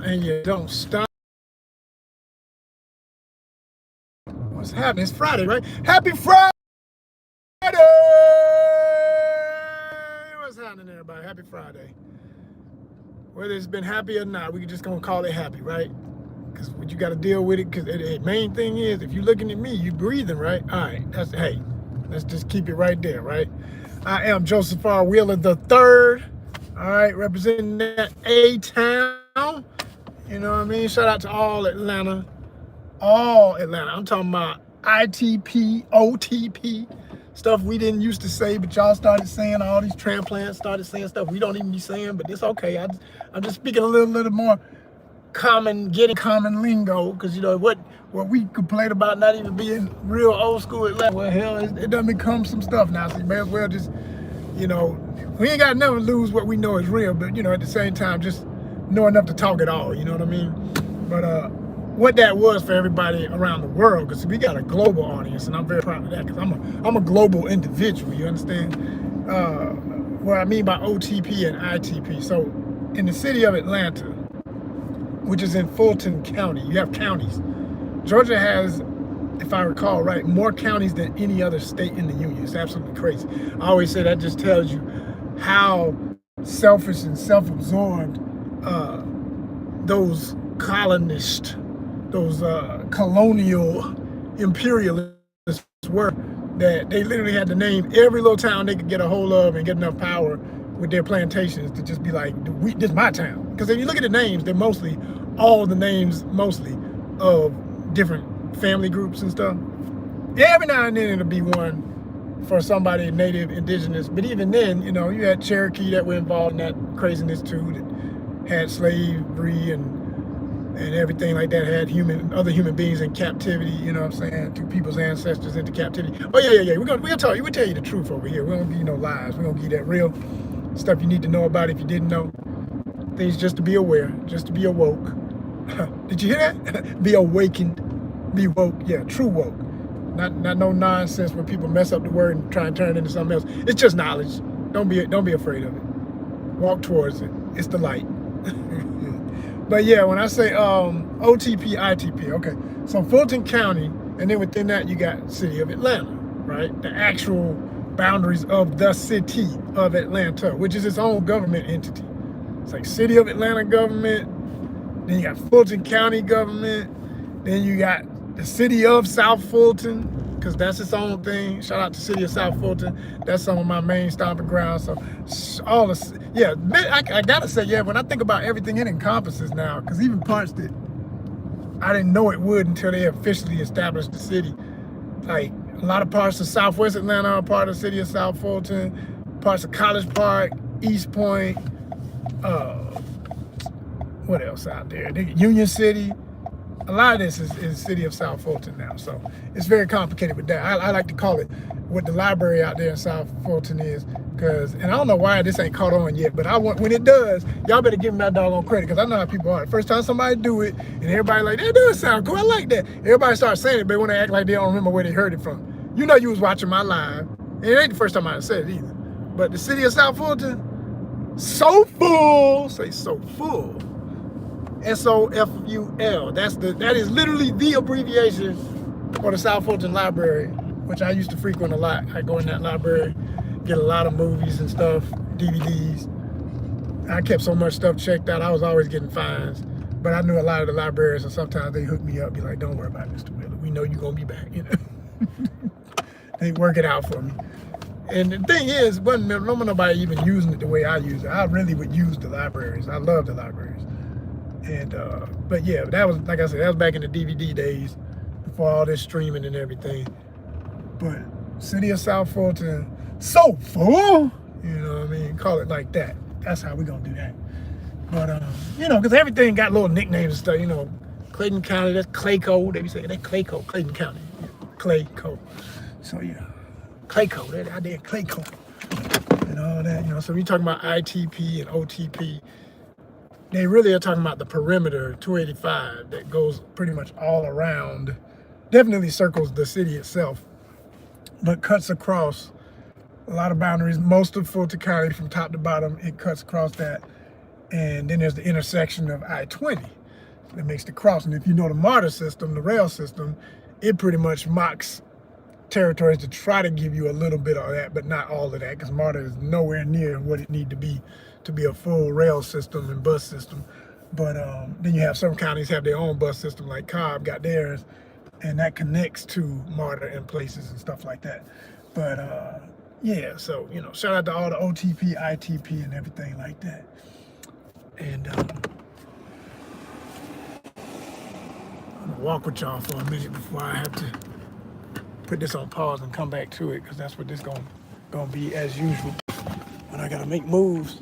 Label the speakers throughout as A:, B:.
A: and you don't stop. What's happening? It's Friday, right? Happy Friday! What's happening, everybody? Happy Friday. Whether it's been happy or not, we just gonna call it happy, right? Because what you got to deal with it. Because the main thing is, if you're looking at me, you breathing, right? All right. Hey. Let's just keep it right there, right? I am Joseph R. Wheeler the third. All right, representing that A-town. You know what I mean? Shout out to all Atlanta. All Atlanta. I'm talking about ITP, OTP, stuff we didn't used to say, but y'all started saying. All these transplants started saying stuff we don't even be saying, but it's okay. I'm just speaking a little more getting common lingo, because you know what we complain about not even being real old school Atlanta. Well, hell, it done become some stuff now, so you may as well just, you know, we ain't got to never lose what we know is real, but you know, at the same time, just know enough to talk it all, you know what I mean? But what that was for everybody around the world, because we got a global audience, and I'm very proud of that, because I'm a global individual, you understand? What I mean by OTP and ITP. So in the city of Atlanta, which is in Fulton County, you have counties. Georgia has, if I recall right, more counties than any other state in the union. It's absolutely crazy. I always say that just tells you how selfish and self-absorbed those colonists, those colonial imperialists were, that they literally had to name every little town they could get a hold of and get enough power with their plantations to just be like, this is my town. Because if you look at the names, they're mostly, all the names mostly of different family groups and stuff. Every now and then it'll be one for somebody native, indigenous, but even then, you know, you had Cherokee that were involved in that craziness too, that had slavery and everything like that, had other human beings in captivity, you know what I'm saying, to people's ancestors into captivity. Oh yeah, we'll tell you the truth over here. We don't give you no lies. We don't give you that real stuff you need to know about if you didn't know. Things just to be aware, just to be awoke. Did you hear that? Be awakened, be woke. Yeah, true woke. Not no nonsense where people mess up the word and try and turn it into something else. It's just knowledge. Don't be afraid of it. Walk towards it. It's the light. But yeah, when I say OTP, ITP, okay. So Fulton County, and then within that you got city of Atlanta, right? The actual boundaries of the city of Atlanta, which is its own government entity. It's like city of Atlanta government, then you got Fulton County government, then you got the city of South Fulton, because that's its own thing. Shout out to city of South Fulton. That's some of my main stomping grounds. So all the, yeah, I gotta say, yeah, when I think about everything it encompasses now, because even parts that I didn't know it would until they officially established the city. Like a lot of parts of Southwest Atlanta are part of the city of South Fulton, parts of College Park, East Point, what else out there? Union City. A lot of this is the city of South Fulton now, so it's very complicated with that. I like to call it what the library out there in South Fulton is, because, and I don't know why this ain't caught on yet, but when it does, y'all better give me that doggone credit, because I know how people are. The first time somebody do it, and everybody like, that does sound cool, I like that. Everybody starts saying it, but when they act like they don't remember where they heard it from. You know you was watching my live, and it ain't the first time I said it either. But the city of South Fulton, so full, say so full. SOFUL. That is literally the abbreviation for the South Fulton Library, which I used to frequent a lot. I go in that library, get a lot of movies and stuff, DVDs. I kept so much stuff checked out, I was always getting fines. But I knew a lot of the libraries, and sometimes they hook me up, be like, don't worry about it, Mr. Wheeler. We know you're gonna be back, you know. They work it out for me. And the thing is, nobody even using it the way I use it. I really would use the libraries. I love the libraries. And but yeah, that was, like I said, that was back in the DVD days, before all this streaming and everything. But city of South Fulton, so full, you know what I mean? Call it like that. That's how we gonna do that. But you know, because everything got little nicknames and stuff. You know, Clayton County, that's Clayco. They be saying that Clayco, Clayton County, Clayco. So yeah, Clayco, that out there, Clayco, and all that. You know, so we talking about ITP and OTP. They really are talking about the perimeter 285 that goes pretty much all around, definitely circles the city itself, but cuts across a lot of boundaries. Most of Fulton County from top to bottom, it cuts across that. and then there's the intersection of I-20 that makes the crossing. If you know the MARTA system, the rail system, it pretty much mocks territories to try to give you a little bit of that, but not all of that, because MARTA is nowhere near what it need to be a full rail system and bus system. But then you have some counties have their own bus system, like Cobb got theirs, and that connects to MARTA in places and stuff like that. But yeah, so shout out to all the OTP, ITP, and everything like that. And I'm gonna walk with y'all for a minute before I have to put this on pause and come back to it, because that's what this gonna be as usual. When I gotta make moves.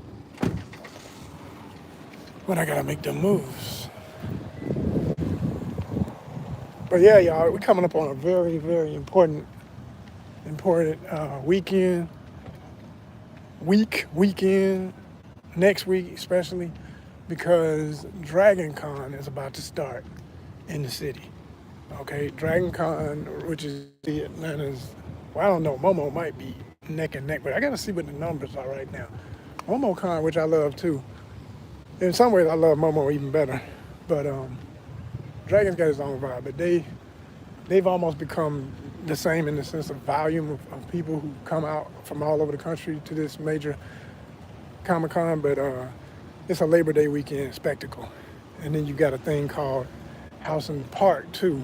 A: When I gotta make them moves. But yeah, y'all, we're coming up on a very, very important weekend, next week especially, because DragonCon is about to start in the city. Okay, DragonCon, which is the Atlanta's, well, I don't know, Momo might be neck and neck, but I gotta see what the numbers are right now. MomoCon, which I love too. In some ways, I love Momo even better, but Dragon's got his own vibe. But they've almost become the same in the sense of volume of people who come out from all over the country to this major Comic-Con. But it's a Labor Day weekend spectacle, and then you got a thing called House and Park too.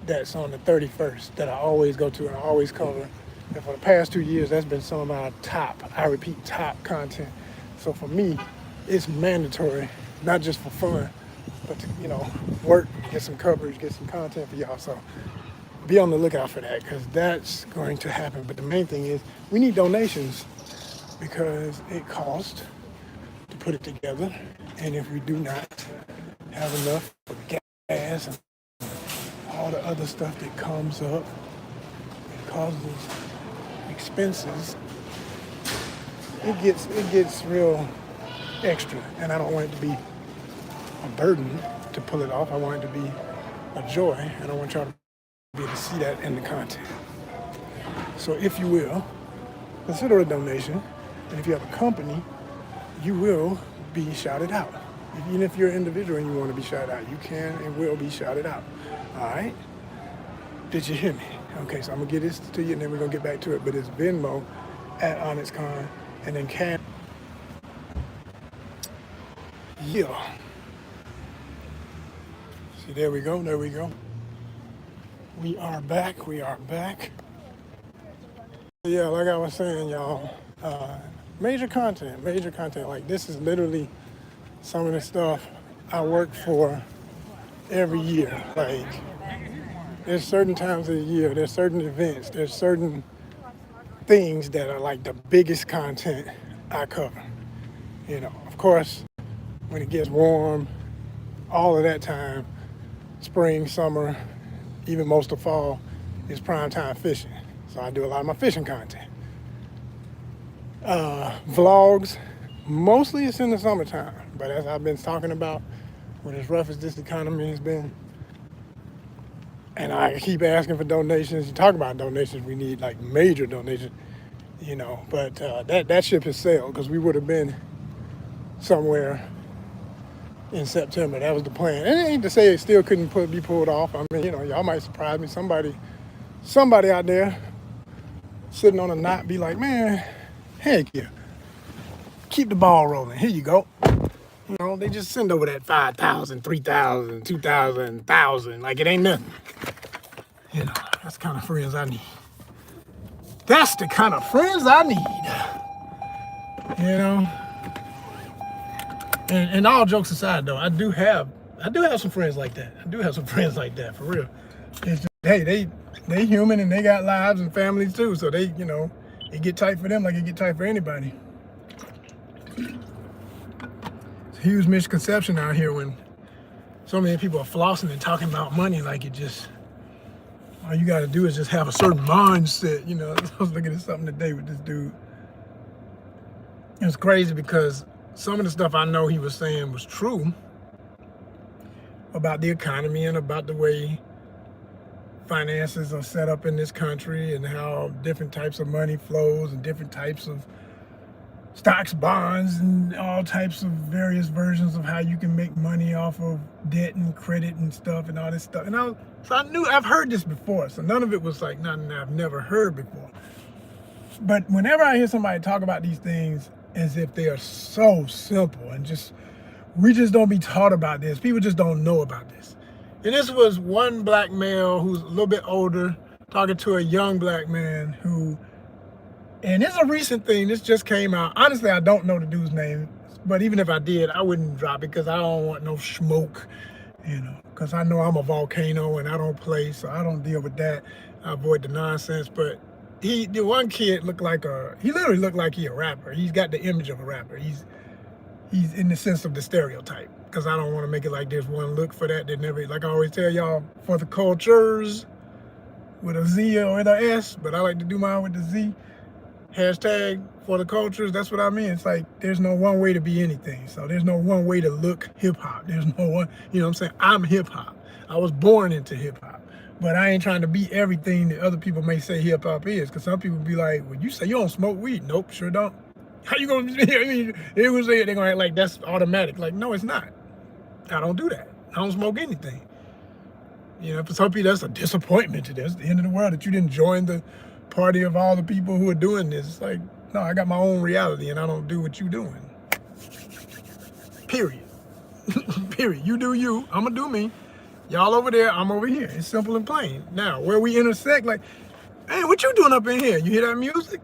A: That's on the 31st that I always go to and I always cover. And for the past 2 years, that's been some of my top content. So for me, it's mandatory, not just for fun, but to, work, get some coverage, get some content for y'all. So be on the lookout for that, because that's going to happen. But the main thing is we need donations, because it costs to put it together. And if we do not have enough for gas and all the other stuff that comes up, it causes expenses. It gets real extra, and I don't want it to be a burden to pull it off. I want it to be a joy, and I want y'all to be able to see that in the content. So if you will, consider a donation, and if you have a company, you will be shouted out. Even if you're an individual and you want to be shouted out, you can and will be shouted out. All right? Did you hear me? Okay, so I'm going to get this to you, and then we're going to get back to it. But it's Venmo at ONYXCON, and then Cash. Yeah. See, there we go. We are back. Yeah, like I was saying, y'all, major content. Like, this is literally some of the stuff I work for every year. Like, there's certain times of the year, there's certain events, there's certain things that are like the biggest content I cover. Of course, when it gets warm, all of that time, spring, summer, even most of fall, is prime time fishing. So I do a lot of my fishing content. Vlogs, mostly it's in the summertime, but as I've been talking about, when as rough as this economy has been, and I keep asking for donations, you talk about donations, we need like major donations, but that ship has sailed, because we would have been somewhere in September. That was the plan. And it ain't to say it still couldn't be pulled off. I mean, y'all might surprise me. Somebody out there sitting on a knot be like, man, heck yeah, keep the ball rolling. Here you go. They just send over that 5,000, 3,000, 2,000, 1,000, like it ain't nothing. That's the kind of friends I need. That's the kind of friends I need. And all jokes aside, though, I do have some friends like that. For real. It's just, hey, they human and they got lives and families too. So they, it get tight for them like it get tight for anybody. It's a huge misconception out here when so many people are flossing and talking about money like it just, all you got to do is just have a certain mindset. I was looking at something today with this dude. It's crazy because some of the stuff I know he was saying was true about the economy and about the way finances are set up in this country and how different types of money flows and different types of stocks, bonds, and all types of various versions of how you can make money off of debt and credit and stuff and all this stuff. And so I knew I've heard this before. So none of it was like nothing I've never heard before. But whenever I hear somebody talk about these things as if they are so simple and just, we just don't be taught about this. People just don't know about this. And this was one black male who's a little bit older talking to a young black man who, and it's a recent thing, this just came out. Honestly, I don't know the dude's name, but even if I did, I wouldn't drop it because I don't want no smoke, because I know I'm a volcano and I don't play, so I don't deal with that. I avoid the nonsense. But the one kid he literally looked like he a rapper. He's got the image of a rapper. He's in the sense of the stereotype, because I don't want to make it like there's one look for that. They never, like I always tell y'all, for the cultures with a Z or with a S, but I like to do mine with the Z. Hashtag for the cultures, that's what I mean. It's like there's no one way to be anything. So there's no one way to look hip-hop. There's no one, you know what I'm saying? I'm hip-hop. I was born into hip-hop. But I ain't trying to be everything that other people may say hip-hop is. Because some people be like, well, you say you don't smoke weed. Nope, sure don't. How you gonna, I mean, they gonna say they're gonna act like that's automatic. Like, no, it's not. I don't do that. I don't smoke anything. For some people, that's a disappointment to this. It's the end of the world that you didn't join the party of all the people who are doing this. It's like, no, I got my own reality and I don't do what you doing. Period. Period. You do you, I'm gonna do me. Y'all over there, I'm over here. It's simple and plain. Now, where we intersect, like, hey, what you doing up in here? You hear that music?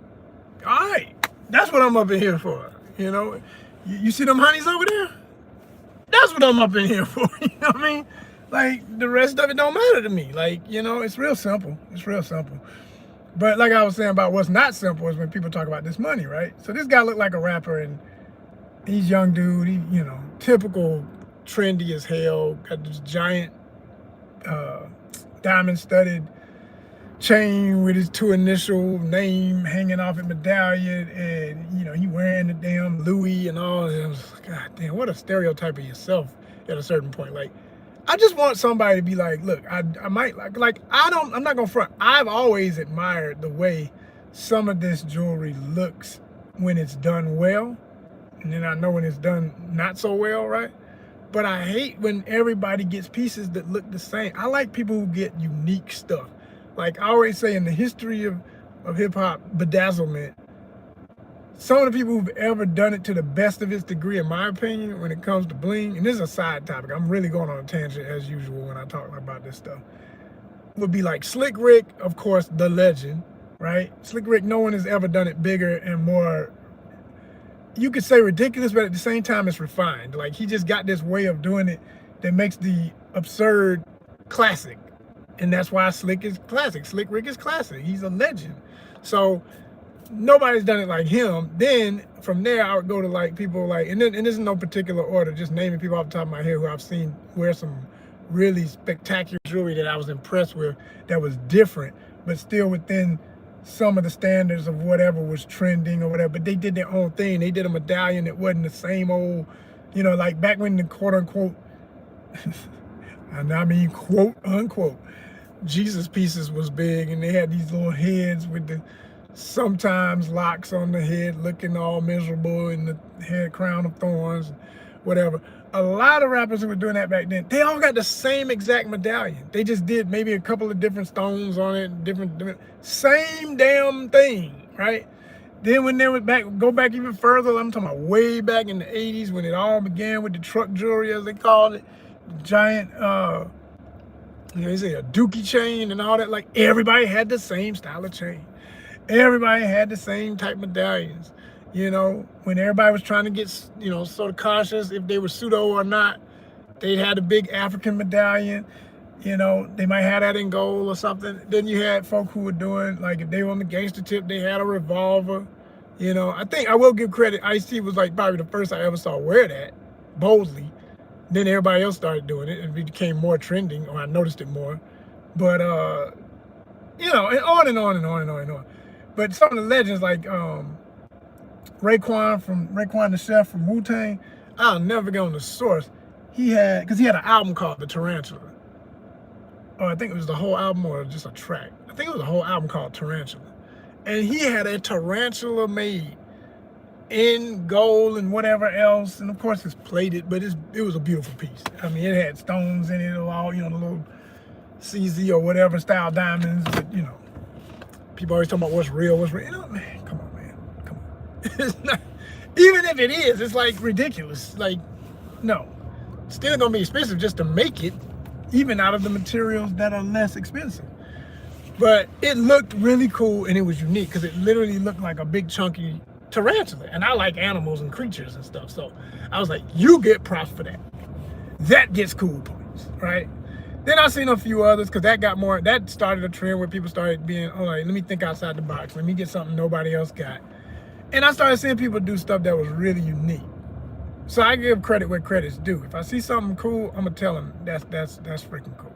A: All right, that's what I'm up in here for. You see them honeys over there? That's what I'm up in here for. You know what I mean? Like, the rest of it don't matter to me. Like, it's real simple. It's real simple. But like I was saying about what's not simple is when people talk about this money, right? So this guy looked like a rapper, and he's young dude. He, typical trendy as hell. Got this giant diamond-studded chain with his two initial name hanging off his medallion, and he wearing the damn Louis and all. And I was like, God damn, what a stereotype of yourself at a certain point. Like, I just want somebody to be like, look, I might I'm not gonna front. I've always admired the way some of this jewelry looks when it's done well, and then I know when it's done not so well, right? But I hate when everybody gets pieces that look the same. I like people who get unique stuff. Like I always say, in the history of hip hop bedazzlement, some of the people who've ever done it to the best of its degree, in my opinion, when it comes to bling, and this is a side topic, I'm really going on a tangent as usual when I talk about this stuff, would be like Slick Rick, of course, the legend, right? Slick Rick, no one has ever done it bigger and more, you could say ridiculous, but at the same time, it's refined. Like, he just got this way of doing it that makes the absurd classic. And that's why Slick is classic. Slick Rick is classic. He's a legend. So nobody's done it like him. Then from there, I would go to like people like, and this is no particular order, just naming people off the top of my head who I've seen wear some really spectacular jewelry that I was impressed with, that was different, but still within some of the standards of whatever was trending or whatever. But they did their own thing. They did a medallion that wasn't the same old, like back when the quote unquote, and I mean quote unquote, Jesus pieces was big, and they had these little heads with the sometimes locks on the head looking all miserable, and the head crown of thorns, whatever. A lot of rappers who were doing that back then, they all got the same exact medallion. They just did maybe a couple of different stones on it, different same damn thing, right? Then when they went back, go back even further, I'm talking about way back in the 80s when it all began with the truck jewelry, as they called it, giant they say a dookie chain and all that. Like, everybody had the same style of chain. Everybody had the same type medallions. When everybody was trying to get, sort of conscious if they were pseudo or not, they had a big African medallion. They might have that in gold or something. Then you had folk who were doing, like, if they were on the gangster tip, they had a revolver. I think I will give credit. Ice-T was like probably the first I ever saw wear that boldly. Then everybody else started doing it, and it became more trending, or I noticed it more. But, and on and on and on and on and on. But some of the legends, like Raekwon the Chef from Wu-Tang, I'll never get on the source. Because he had an album called The Tarantula. Or I think it was the whole album or just a track. I think it was a whole album called Tarantula. And he had a tarantula made in gold and whatever else, and of course it's plated, but it was a beautiful piece. I mean, it had stones in it, all, you know, the little CZ or whatever style diamonds. But, you know, people always talking about what's real, what's real. You know, man, come on, man, come on. It's not, even if it is, it's like ridiculous. Like, no, still gonna be expensive just to make it, even out of the materials that are less expensive. But it looked really cool and it was unique because it literally looked like a big chunky tarantula. And I like animals and creatures and stuff. So I was like, you get props for that. That gets cool points, right? Then I seen a few others because that started a trend where people started being, all right, let me think outside the box. Let me get something nobody else got. And I started seeing people do stuff that was really unique. So I give credit where credit's due. If I see something cool, I'm gonna tell them that's freaking cool.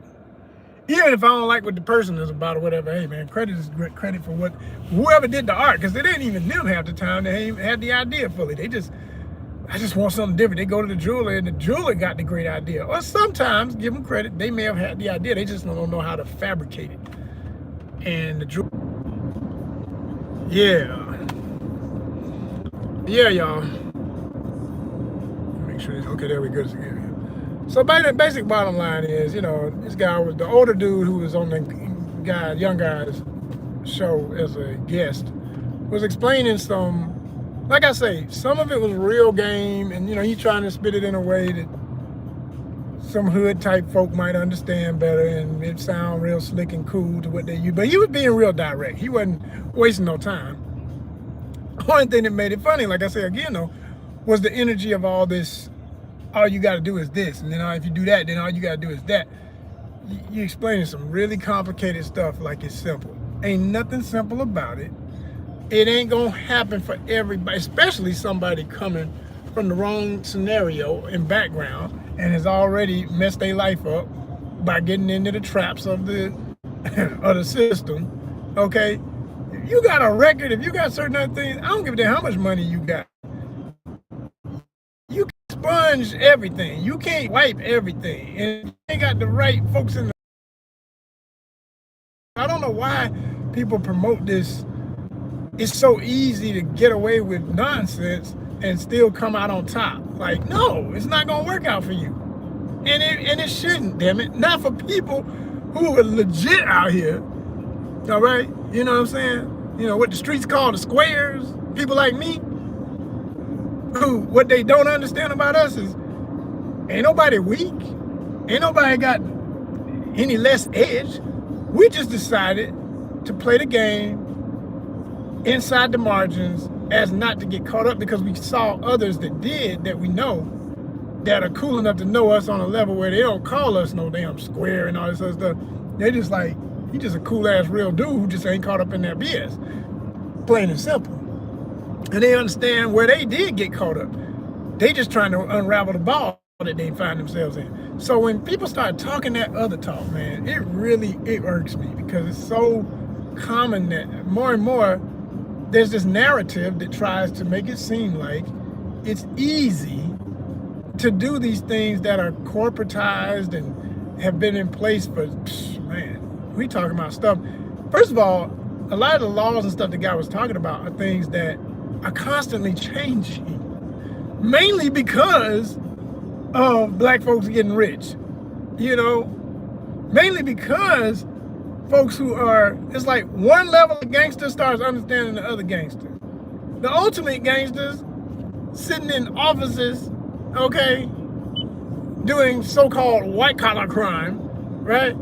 A: Even if I don't like what the person is about or whatever, hey man, credit is great credit for what whoever did the art, because it ain't even them half the time. They ain't had the idea fully. I just want something different. They go to the jeweler and the jeweler got the great idea. Or sometimes, give them credit, they may have had the idea. They just don't know how to fabricate it. And the jeweler, yeah, y'all. Make sure, okay, there we go. So the basic bottom line is, you know, this guy was the older dude who was on the young guy's show as a guest, was explaining some, like I say, some of it was real game, and you know, he trying to spit it in a way that some hood type folk might understand better, and it sound real slick and cool to what they use. But he was being real direct. He wasn't wasting no time. The only thing that made it funny, like I say again though, was the energy of all this. All you got to do is this, and then if you do that, then all you got to do is that. You explaining some really complicated stuff like it's simple. Ain't nothing simple about it. It ain't gonna happen for everybody, especially somebody coming from the wrong scenario and background and has already messed their life up by getting into the traps of the of the system. Okay, if you got a record, if you got certain other things, I don't give a damn how much money you got. You can sponge everything. You can't wipe everything, and you ain't got the right folks in the. I don't know why people promote this. It's so easy to get away with nonsense and still come out on top. Like, no, it's not gonna work out for you, and it shouldn't. Damn it, not for people who are legit out here. All right, you know what I'm saying? You know what the streets call the squares. People like me, who what they don't understand about us is ain't nobody weak, ain't nobody got any less edge. We just decided to play the game inside the margins as not to get caught up, because we saw others that did, that we know, that are cool enough to know us on a level where they don't call us no damn square and all this other stuff. They just like, he just a cool ass real dude who just ain't caught up in that BS. Plain and simple. And they understand where they did get caught up. They just trying to unravel the ball that they find themselves in. So when people start talking that other talk, man, it irks me, because it's so common that more and more there's this narrative that tries to make it seem like it's easy to do these things that are corporatized and have been in place for, man, we talking about stuff. First of all, a lot of the laws and stuff the guy was talking about are things that are constantly changing, mainly because of black folks getting rich, you know, mainly because folks who are, it's like one level of gangster starts understanding the other gangster. The ultimate gangsters sitting in offices, okay, doing so-called white-collar crime, right?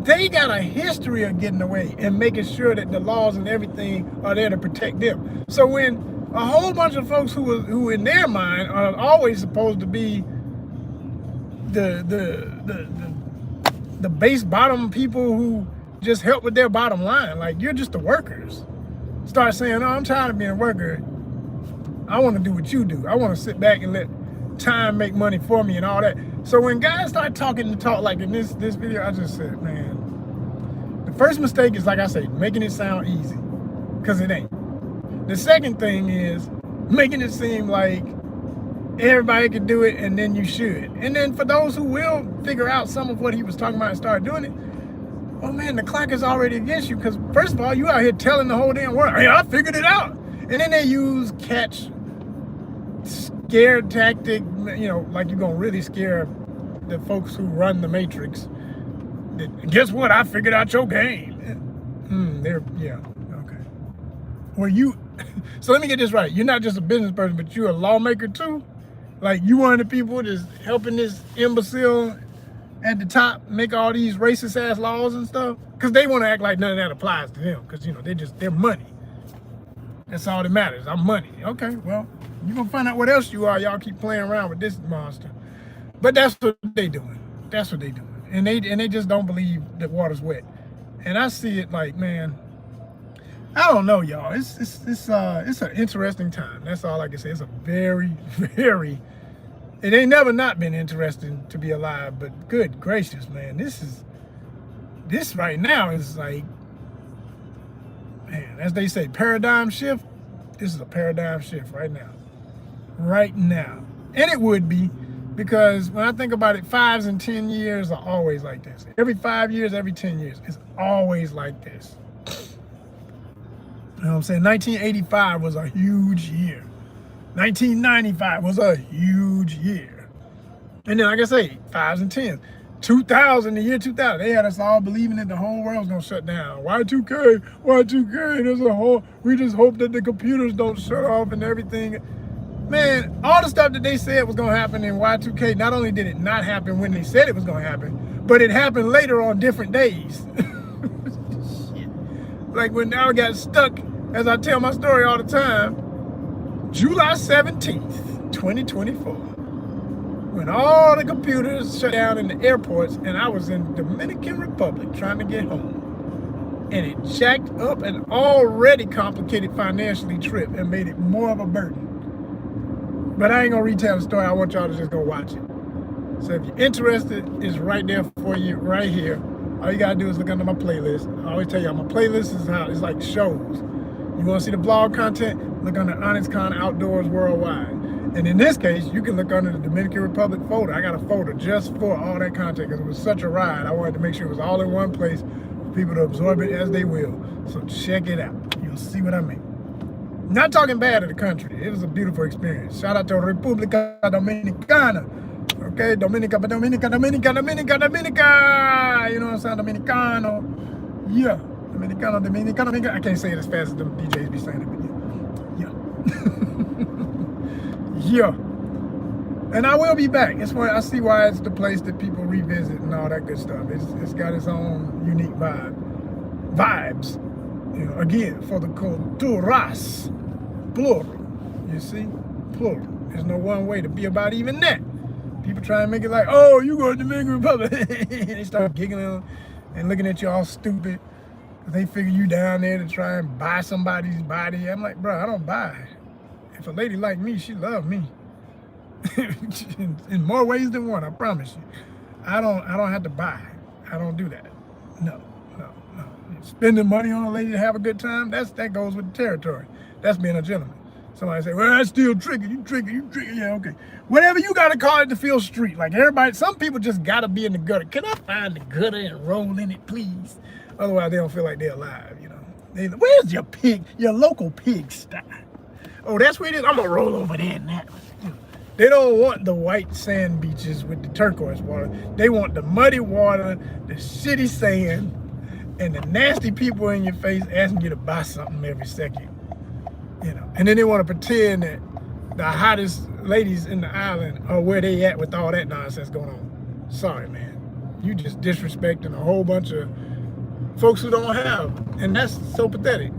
A: They got a history of getting away and making sure that the laws and everything are there to protect them. So when a whole bunch of folks who in their mind are always supposed to be the base bottom people who just help with their bottom line, like you're just the workers, start saying, oh, I'm tired of being a worker. I want to do what you do. I want to sit back and let time make money for me and all that. So when guys start talking the talk like in this video, I just said, man, the first mistake is, like I say, making it sound easy, because it ain't. The second thing is making it seem like everybody can do it and then you should. And then for those who will figure out some of what he was talking about and start doing it, oh man, the clock is already against you, because first of all, you out here telling the whole damn world, hey, I figured it out. And then they use catch scare tactic, you know, like you're gonna really scare the folks who run the Matrix. Guess what? I figured out your game. Yeah, okay. Well, so let me get this right. You're not just a business person, but you're a lawmaker too? Like, you one of the people that's helping this imbecile at the top make all these racist ass laws and stuff? Because they want to act like none of that applies to them. Because, you know, they're money. That's all that matters. I'm money. Okay, well, you're going to find out what else you are. Y'all keep playing around with this monster. But that's what they doing. That's what they doing. And they just don't believe that water's wet. And I see it like, man, I don't know, y'all. It's an interesting time. That's all I can say. It's a very, very, it ain't never not been interesting to be alive, but good gracious, man, this right now is like, man, as they say, paradigm shift. This is a paradigm shift right now. Right now. And it would be, because when I think about it, 5 and 10 years are always like this. Every 5 years, every 10 years, it's always like this. You know what I'm saying? 1985 was a huge year. 1995 was a huge year. And then, like I say, 5s and 10s. 2000, the year 2000, they had us all believing that the whole world was gonna shut down. Y2K, there's a whole, we just hope that the computers don't shut off and everything. Man, all the stuff that they said was gonna happen in Y2K, not only did it not happen when they said it was gonna happen, but it happened later on different days. Shit. Like when I got stuck, as I tell my story all the time, July 17th, 2024, when all the computers shut down in the airports and I was in Dominican Republic trying to get home. And it jacked up an already complicated financially trip and made it more of a burden. But I ain't gonna retell the story. I want y'all to just go watch it. So if you're interested, it's right there for you, right here. All you gotta do is look under my playlist. I always tell y'all, my playlist is how it's like shows. You wanna see the vlog content? Look under ONYXCON Outdoors Worldwide. And in this case, you can look under the Dominican Republic folder. I got a folder just for all that content because it was such a ride. I wanted to make sure it was all in one place for people to absorb it as they will. So check it out. You'll see what I mean. Not talking bad of the country. It was a beautiful experience. Shout out to República Dominicana. Okay, Dominica. You know what I'm saying? Dominicano. Yeah. Dominicano. I can't say it as fast as the DJs be saying it, but yeah. Yeah. And I will be back. It's where I see why it's the place that people revisit and all that good stuff. It's got its own unique vibes. You know, again, for the culturas, plural. You see, plural. There's no one way to be about even that. People try and make it like, oh, you go to the Dominican Republic. They start giggling and looking at you all stupid. They figure you down there to try and buy somebody's body. I'm like, bro, I don't buy. If a lady like me, she love me. in more ways than one, I promise you. I don't have to buy. I don't do that. No. Spending money on a lady to have a good time, that goes with the territory. That's being a gentleman. Somebody say, well, that's still tricky. You tricky. Yeah, okay. Whatever you got to call it to feel street. Like everybody, some people just got to be in the gutter. Can I find the gutter and roll in it, please? Otherwise, they don't feel like they're alive, you know. Where's your local pigsty? Oh, that's where it is? I'm going to roll over there in that one. They don't want the white sand beaches with the turquoise water. They want the muddy water, the shitty sand, and the nasty people in your face asking you to buy something every second. You know, and then they want to pretend that the hottest ladies in the island are where they at with all that nonsense going on. Sorry, man. You just disrespecting a whole bunch of folks who don't have. And that's so pathetic.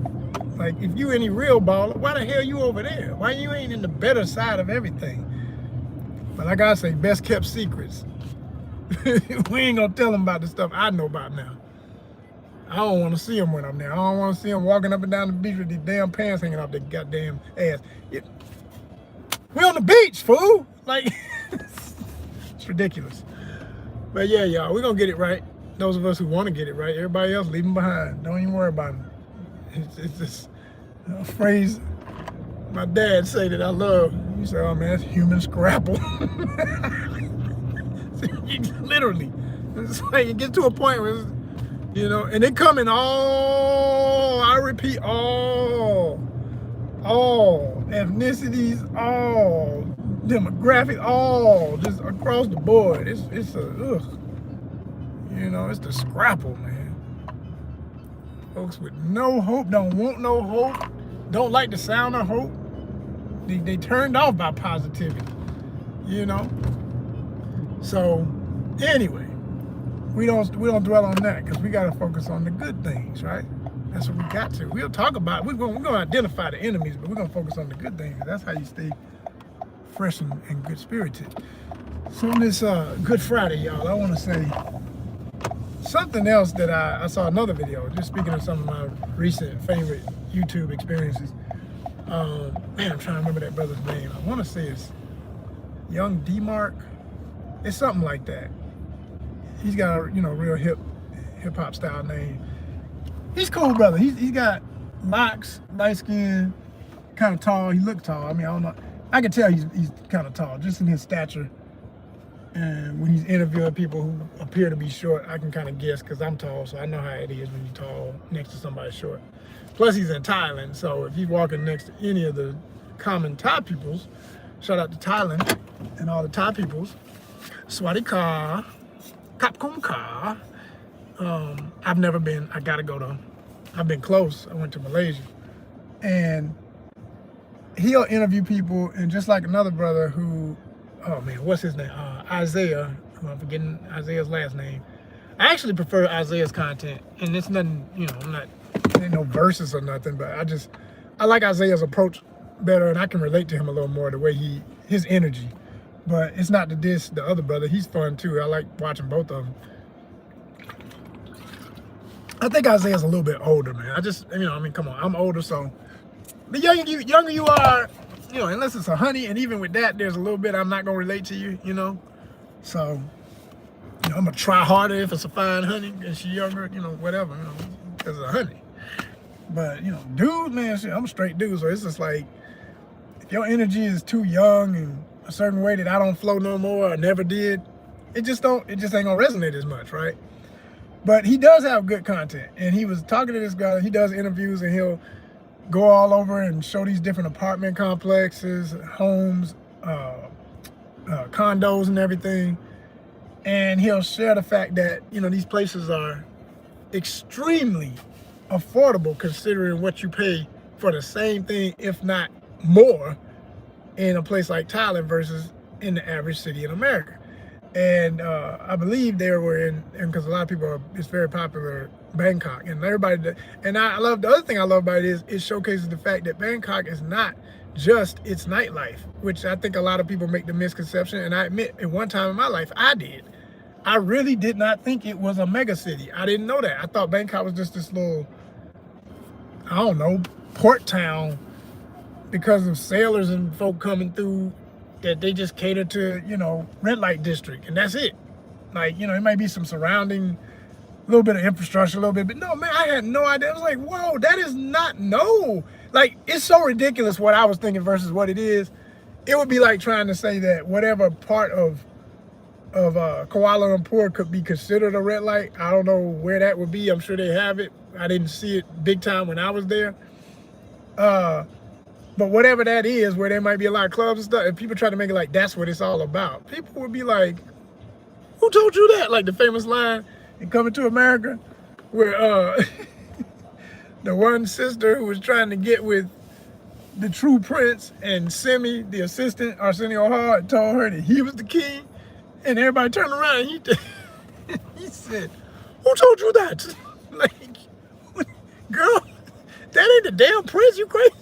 A: Like, if you any real baller, why the hell you over there? Why you ain't in the better side of everything? But like I say, best kept secrets. We ain't gonna tell them about the stuff I know about now. I don't want to see them when I'm there. I don't want to see them walking up and down the beach with these damn pants hanging off their goddamn ass. We on the beach, fool! Like, it's ridiculous. But yeah, y'all, we're going to get it right. Those of us who want to get it right. Everybody else, leave them behind. Don't even worry about them. It's just a phrase my dad say that I love. He said, oh man, that's human scrapple. Literally. It's like it gets to a point where, you know, and they come in all, I repeat, all all ethnicities, all demographic, all just across the board. It's a ugh. You know, it's the scrapple, man. Folks with no hope, don't want no hope, don't like the sound of hope. They turned off by positivity, you know. So anyway, we don't dwell on that because we got to focus on the good things, right? That's what we got to. We'll talk about. We're gonna identify the enemies, but we're gonna focus on the good things. That's how you stay fresh and good spirited. So on this Good Friday, y'all, I want to say something else that I saw another video. Just speaking of some of my recent favorite YouTube experiences. Man, I'm trying to remember that brother's name. I want to say it's Young D-Mark. It's something like that. He's got a real hip hop style name. He's cool, brother. He's got locks, light skin, kind of tall. He looked tall. I mean, I don't know. I can tell he's kind of tall, just in his stature. And when he's interviewing people who appear to be short, I can kind of guess because I'm tall, so I know how it is when you're tall next to somebody short. Plus, he's in Thailand, so if he's walking next to any of the common Thai peoples, shout out to Thailand and all the Thai peoples, Swati Ka, Kapkum Ka. I've never been. I gotta go though. I've been close. I went to Malaysia, and he'll interview people. And just like another brother who, oh man, what's his name? Isaiah. I'm forgetting Isaiah's last name. I actually prefer Isaiah's content, and it's nothing. I'm not. Ain't no verses or nothing, but I like Isaiah's approach better, and I can relate to him a little more the way his energy. But it's not to diss the other brother. He's fun too. I like watching both of them. I think Isaiah's a little bit older, man. Come on, I'm older, so the younger you are, unless it's a honey, and even with that, there's a little bit I'm not gonna relate to you, So, I'm gonna try harder if it's a fine honey and she younger, whatever, because it's a honey. But dude, man, shit, I'm a straight dude, so it's just like if your energy is too young and a certain way that I don't flow no more, or never did, it just ain't gonna resonate as much, right? But he does have good content, and he was talking to this guy. He does interviews, and he'll go all over and show these different apartment complexes, homes, condos, and everything. And he'll share the fact that these places are extremely affordable considering what you pay for the same thing, if not more, in a place like Thailand versus in the average city in America. And I believe they were in, because a lot of people it's very popular, Bangkok, and everybody. And I love, the other thing I love about it is it showcases the fact that Bangkok is not just its nightlife, which I think a lot of people make the misconception. And I admit, at one time in my life, I did. I really did not think it was a mega city. I didn't know that. I thought Bangkok was just this little, I don't know, port town because of sailors and folk coming through, that they just cater to, red light district, and that's it. Like, it might be some surrounding, a little bit of infrastructure, a little bit, but no, man, I had no idea. I was like, whoa, that is not, no. Like, it's so ridiculous what I was thinking versus what it is. It would be like trying to say that whatever part of Kuala Lumpur could be considered a red light. I don't know where that would be. I'm sure they have it. I didn't see it big time when I was there. But whatever that is, where there might be a lot of clubs and stuff, if people try to make it like that's what it's all about, people would be like, who told you that? Like the famous line in Coming to America, where the one sister who was trying to get with the true prince, and Simi, the assistant, Arsenio Hall, told her that he was the king, and everybody turned around and he said, who told you that? Like, girl, that ain't the damn prince, you crazy?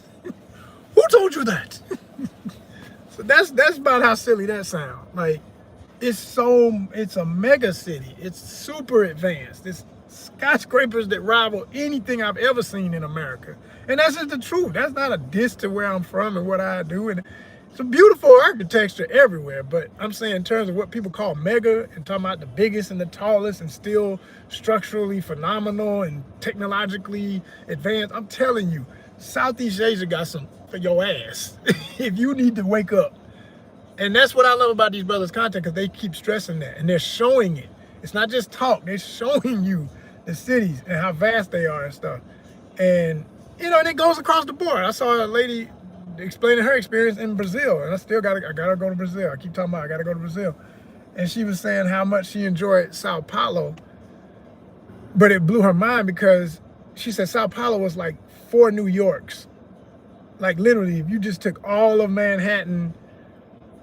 A: Who told you that? So that's about how silly that sounds. Like, it's a mega city. It's super advanced. It's skyscrapers that rival anything I've ever seen in America. And that's just the truth. That's not a diss to where I'm from and what I do. And it's a beautiful architecture everywhere. But I'm saying in terms of what people call mega, and talking about the biggest and the tallest and still structurally phenomenal and technologically advanced, I'm telling you, Southeast Asia got some for your ass if you need to wake up. And that's what I love about these brothers' content, because they keep stressing that and they're showing it. It's not just talk, they're showing you the cities and how vast they are and stuff. And You know, and it goes across the board. I saw a lady explaining her experience in Brazil, and I gotta go to Brazil. I keep talking about I gotta go to Brazil. And she was saying how much she enjoyed Sao Paulo, but it blew her mind because she said Sao Paulo was like 4 New Yorks. Like literally, if you just took all of Manhattan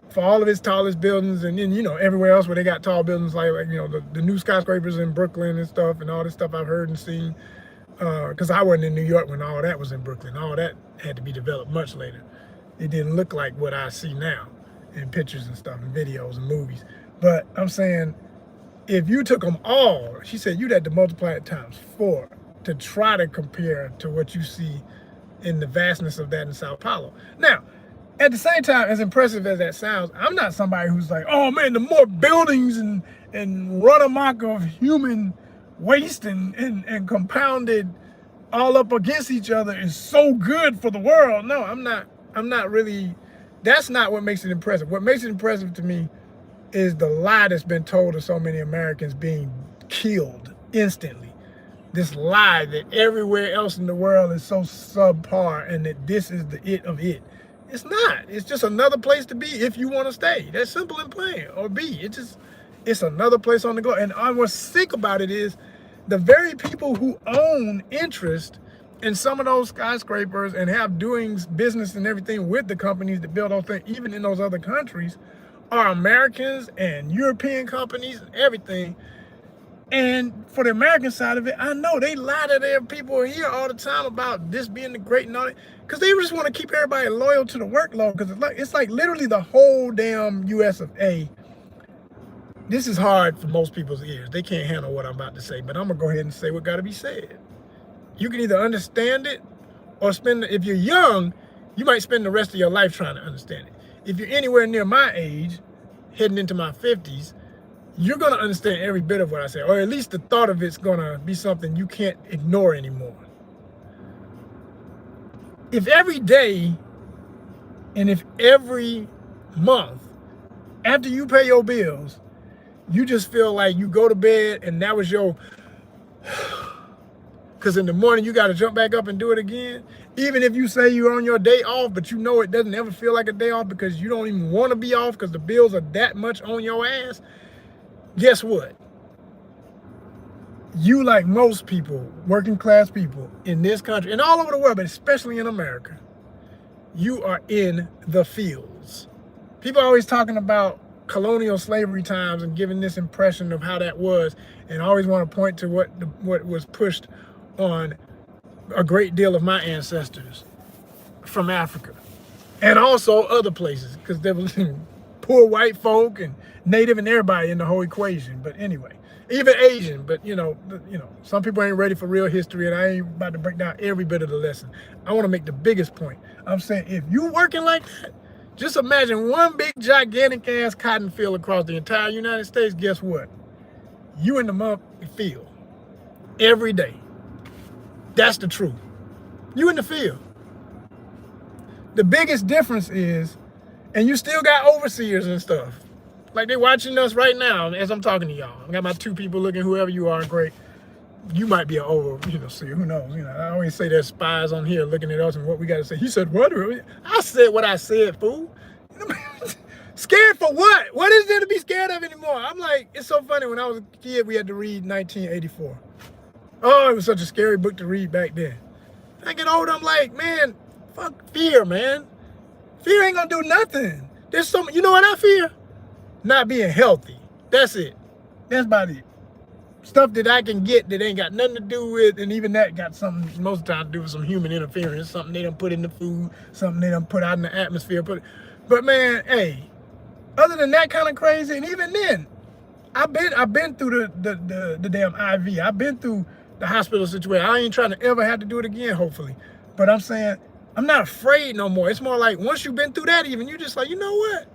A: for all of its tallest buildings, and then, you know, everywhere else where they got tall buildings, like you know, the new skyscrapers in Brooklyn and stuff, and all this stuff I've heard and seen. Because I wasn't in New York when all that was in Brooklyn. All that had to be developed much later. It didn't look like what I see now in pictures and stuff and videos and movies. But I'm saying, if you took them all, she said you'd have to multiply it times 4 to try to compare to what you see in the vastness of that in Sao Paulo. Now, at the same time, as impressive as that sounds, I'm not somebody who's like, oh man, the more buildings and run amok of human waste and compounded all up against each other is so good for the world. No, I'm not really, that's not what makes it impressive. What makes it impressive to me is the lie that's been told to so many Americans being killed instantly. This lie that everywhere else in the world is so subpar and that this is the it of it. It's not. It's just another place to be if you want to stay. That's simple and plain. Or be. It's another place on the globe. And what's sick about it is the very people who own interest in some of those skyscrapers and have doing business and everything with the companies that build those things, even in those other countries, are Americans and European companies and everything. And for the American side of it, I know they lie to their people here all the time about this being the great and all that, because they just want to keep everybody loyal to the workload. Because it's like literally the whole damn US of A. This is hard for most people's ears. They can't handle what I'm about to say, but I'm gonna go ahead and say what got to be said. You can either understand it or if you're young, you might spend the rest of your life trying to understand it. If you're anywhere near my age, heading into my 50s, you're gonna understand every bit of what I say, or at least the thought of it's gonna be something you can't ignore anymore. If every day and if every month after you pay your bills, you just feel like you go to bed and that was your, because in the morning you got to jump back up and do it again. Even if you say you're on your day off, but you know it doesn't ever feel like a day off because you don't even want to be off because the bills are that much on your ass. Guess what? You, like most people, working class people in this country and all over the world, but especially in America, you are in the fields. People are always talking about colonial slavery times and giving this impression of how that was, and I always want to point to what was pushed on a great deal of my ancestors from Africa and also other places, because there was poor white folk and native and everybody in the whole equation. But anyway, even Asian. But you know, some people ain't ready for real history, and I ain't about to break down every bit of the lesson. I want to make the biggest point. I'm saying, if you working like that, just imagine one big gigantic ass cotton field across the entire United States. Guess what? You in the field every day. That's the truth. You in the field. The biggest difference is, and you still got overseers and stuff. Like they watching us right now as I'm talking to y'all. I got my 2 people looking, whoever you are, great. You might be an overseer, who knows? I always say there's spies on here looking at us and what we got to say. He said, what? I said what I said, fool. Scared for what? What is there to be scared of anymore? I'm like, it's so funny. When I was a kid, we had to read 1984. Oh, it was such a scary book to read back then. I get older, I'm like, man, fuck fear, man. Fear ain't gonna do nothing. There's you know what I fear? Not being healthy. That's it. That's about it. Stuff that I can get that ain't got nothing to do with, and even that got something most of the time to do with some human interference, something they done put in the food, something they done put out in the atmosphere. But man, hey, other than that kind of crazy, and even then, I've been through the damn IV. I've been through the hospital situation. I ain't trying to ever have to do it again, hopefully. But I'm saying, I'm not afraid no more. It's more like once you've been through that, even you just like, you know what?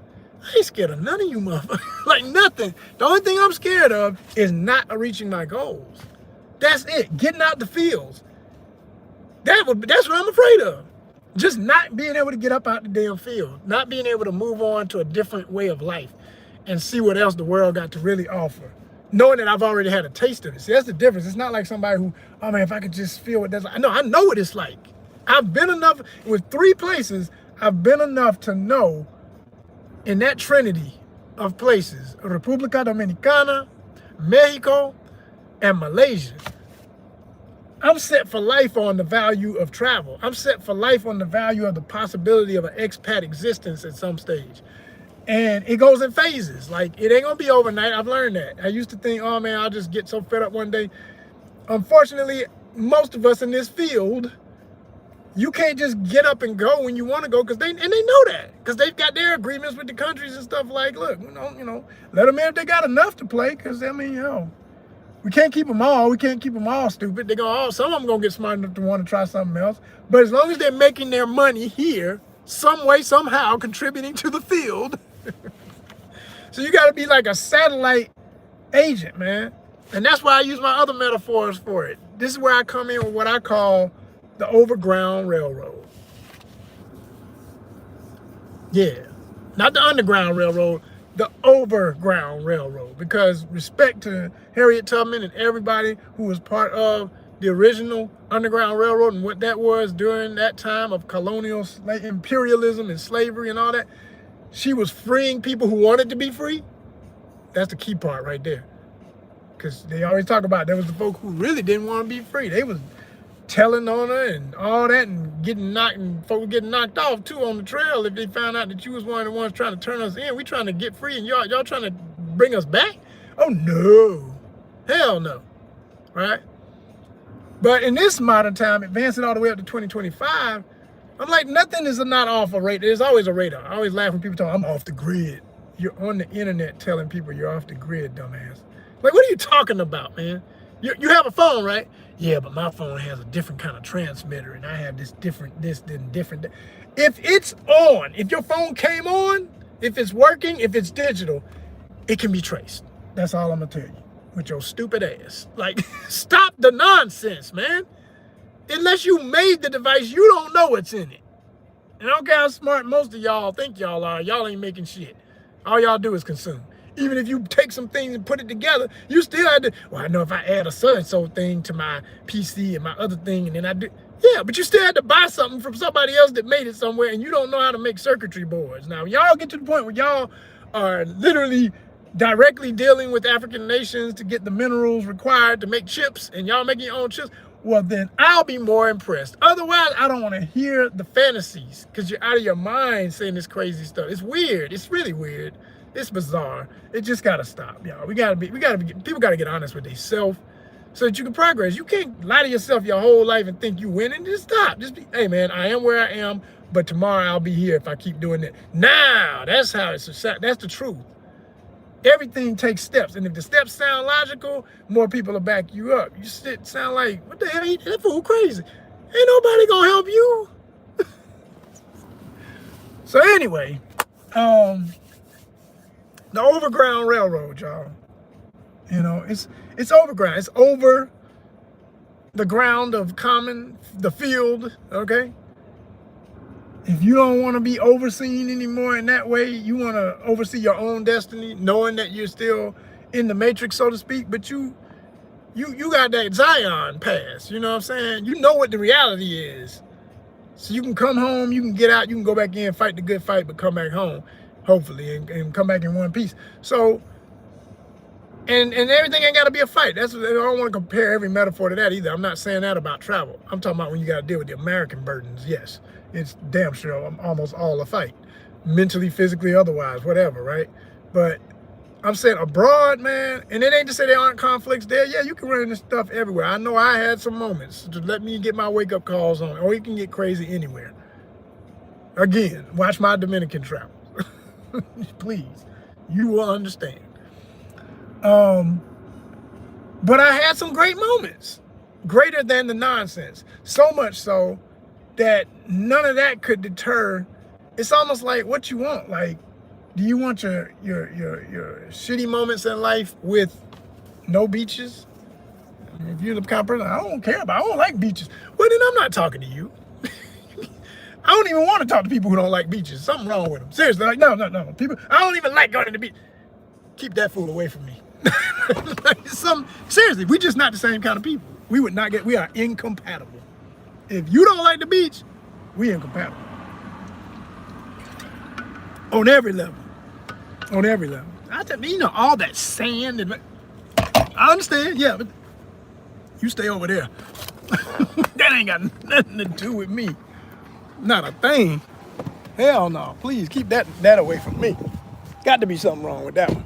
A: I ain't scared of none of you motherfuckers. Like nothing. The only thing I'm scared of is not reaching my goals. That's it. Getting out the fields. That's what I'm afraid of. Just not being able to get up out the damn field. Not being able to move on to a different way of life and see what else the world got to really offer. Knowing that I've already had a taste of it. See, that's the difference. It's not like somebody who, oh man, if I could just feel what that's like. No, I know what it's like. I've been enough, with 3 places, I've been enough to know in that trinity of places, República Dominicana, Mexico, and Malaysia, I'm set for life on the value of travel. I'm set for life on the value of the possibility of an expat existence at some stage. And it goes in phases. Like, it ain't gonna be overnight. I've learned that. I used to think, oh man, I'll just get so fed up one day. Unfortunately, most of us in this field, you can't just get up and go when you want to go, because they know that, because they've got their agreements with the countries and stuff. Like, look, you know, let them in if they got enough to play, because I mean, you know, we can't keep them all. We can't keep them all stupid. They're gonna all, some of them gonna get smart enough to want to try something else. But as long as they're making their money here, some way, somehow, contributing to the field. So you got to be like a satellite agent, man. And that's why I use my other metaphors for it. This is where I come in with what I call the overground railroad. Yeah, not the underground railroad, the overground railroad. Because respect to Harriet Tubman and everybody who was part of the original Underground Railroad and what that was during that time of colonial imperialism and slavery and all that. She was freeing people who wanted to be free. That's the key part right there. Because they always talk about there was the folk who really didn't want to be free. They was telling on her and all that, and getting knocked, and folks getting knocked off too on the trail if they found out that you was one of the ones trying to turn us in. We trying to get free and y'all trying to bring us back? Oh no. Hell no. Right? But in this modern time, advancing all the way up to 2025, I'm like, nothing is not off a radar. There's always a radar. I always laugh when people tell me, I'm off the grid. You're on the internet telling people you're off the grid, dumbass. Like, what are you talking about, man? You have a phone, right? Yeah, but my phone has a different kind of transmitter, and I have this different. If it's on, if your phone came on, if it's working, if it's digital, it can be traced. That's all I'm gonna tell you with your stupid ass. Like, stop the nonsense, man. Unless you made the device, you don't know what's in it. And I don't care how smart most of y'all think y'all are, y'all ain't making shit. All y'all do is consume. Even if you take some things and put it together, you still had to, well, I know if I add a so-and-so thing to my PC and my other thing, and then I do, yeah, but you still had to buy something from somebody else that made it somewhere, and you don't know how to make circuitry boards. Now, y'all get to the point where y'all are literally directly dealing with African nations to get the minerals required to make chips, and y'all making your own chips. Well, then I'll be more impressed. Otherwise, I don't want to hear the fantasies, because you're out of your mind saying this crazy stuff. It's weird. It's really weird. It's bizarre. It just gotta stop, y'all. People gotta get honest with themselves so that you can progress. You can't lie to yourself your whole life and think you winning. Just stop. Just be, hey man, I am where I am, but tomorrow I'll be here if I keep doing it. Now, that's how it's. That's the truth. Everything takes steps, and if the steps sound logical, more people will back you up. You sound like, what the hell? That fool crazy. Ain't nobody gonna help you. So anyway, the overground railroad, y'all. You know, it's overground. It's over the ground of the field. Okay. If you don't want to be overseen anymore in that way, you want to oversee your own destiny, knowing that you're still in the matrix, so to speak, but you got that Zion pass, you know what I'm saying? You know what the reality is. So you can come home, you can get out, you can go back in, fight the good fight, but come back home, hopefully, and come back in one piece. So, and everything ain't got to be a fight. I don't want to compare every metaphor to that either. I'm not saying that about travel. I'm talking about when you got to deal with the American burdens, yes. It's damn sure almost all a fight, mentally, physically, otherwise, whatever, right? But I'm saying abroad, man, and it ain't to say there aren't conflicts there. Yeah, you can run into stuff everywhere. I know I had some moments to let me get my wake-up calls on, or you can get crazy anywhere. Again, watch my Dominican travels. Please, you will understand. But I had some great moments, greater than the nonsense. So much so that none of that could deter. It's almost like what you want. Like, do you want your shitty moments in life with no beaches? I mean, if you're the kind of person, I don't like beaches. Well, then I'm not talking to you. I don't even want to talk to people who don't like beaches. Something wrong with them. Seriously, like, no. People, I don't even like going to the beach. Keep that fool away from me. Seriously, we're just not the same kind of people. We are incompatible. If you don't like the beach, we incompatible. On every level. On every level. I tell you, all that sand and I understand, yeah, but you stay over there. That ain't got nothing to do with me. Not a thing. Hell no. Please keep that away from me. Got to be something wrong with that one.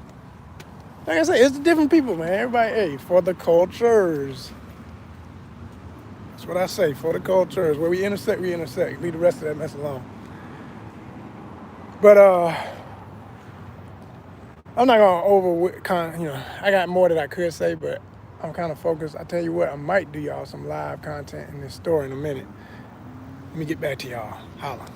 A: Like I said, it's the different people, man. Everybody, hey, for the cultures. That's what I say, for the cultures. Where we intersect, we intersect. Leave the rest of that mess alone. But I'm not gonna I got more that I could say, but I'm kind of focused. I tell you what, I might do y'all some live content in this store in a minute. Let me get back to y'all. Holla.